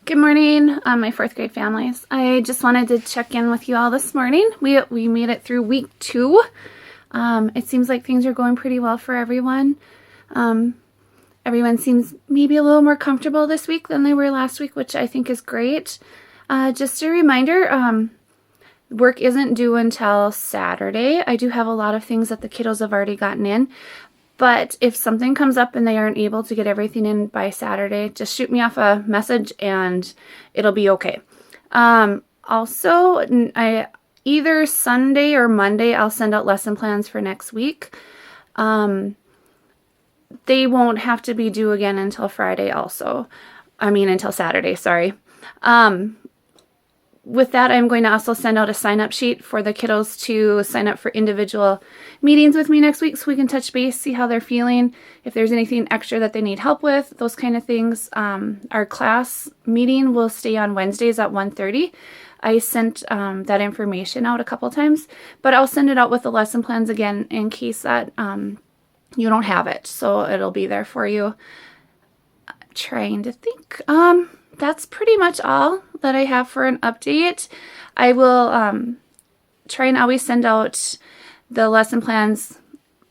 Good morning, my fourth grade families. I just wanted to check in with you all this morning. We made it through week 2. It seems like things are going pretty well for everyone. Everyone seems maybe a little more comfortable this week than they were last week, which I think is great. Just a reminder, work isn't due until Saturday. I do have a lot of things that the kiddos have already gotten in. But if something comes up and they aren't able to get everything in by Saturday, just shoot me off a message and it'll be okay. Also, either Sunday or Monday, I'll send out lesson plans for next week. They won't have to be due again until Friday also. Until Saturday, sorry. With that, I'm going to also send out a sign-up sheet for the kiddos to sign up for individual meetings with me next week so we can touch base, see how they're feeling, if there's anything extra that they need help with, those kind of things. Our class meeting will stay on Wednesdays at 1:30. I sent that information out a couple times, but I'll send it out with the lesson plans again in case that you don't have it, so it'll be there for you. Trying to think. That's pretty much all that I have for an update. I will try and always send out the lesson plans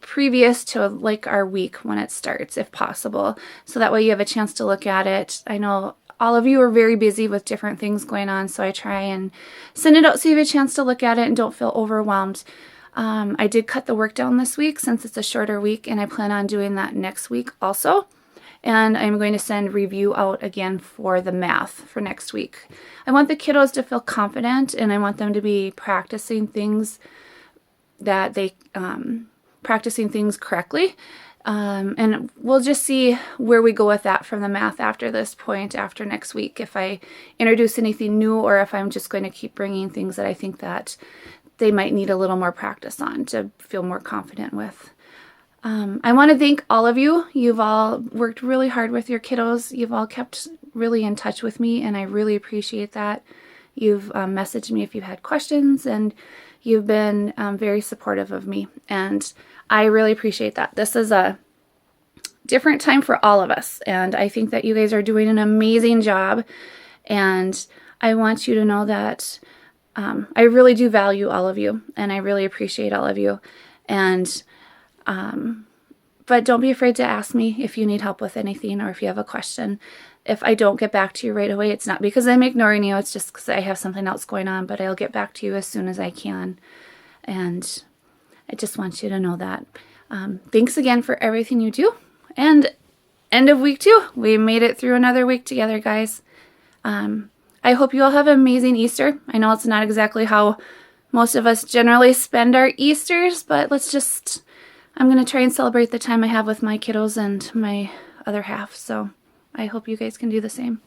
previous to like our week when it starts, if possible, so that way you have a chance to look at it. I know all of you are very busy with different things going on, so I try and send it out so you have a chance to look at it and don't feel overwhelmed. I did cut the work down this week since it's a shorter week, and I plan on doing that next week also. And I'm going to send review out again for the math for next week. I want the kiddos to feel confident, and I want them to be practicing things practicing things correctly. And we'll just see where we go with that from the math after this point, after next week, if I introduce anything new or if I'm just going to keep bringing things that I think that they might need a little more practice on to feel more confident with. I want to thank all of you. You've all worked really hard with your kiddos. You've all kept really in touch with me, and I really appreciate that. You've messaged me if you've had questions, and you've been very supportive of me, and I really appreciate that. This is a different time for all of us, and I think that you guys are doing an amazing job, and I want you to know that I really do value all of you, and I really appreciate all of you, and but don't be afraid to ask me if you need help with anything or if you have a question. If I don't get back to you right away, it's not because I'm ignoring you. It's just because I have something else going on, but I'll get back to you as soon as I can. And I just want you to know that. Thanks again for everything you do. And end of week 2. We made it through another week together, guys. I hope you all have an amazing Easter. I know it's not exactly how most of us generally spend our Easters, but I'm going to try and celebrate the time I have with my kiddos and my other half, so I hope you guys can do the same.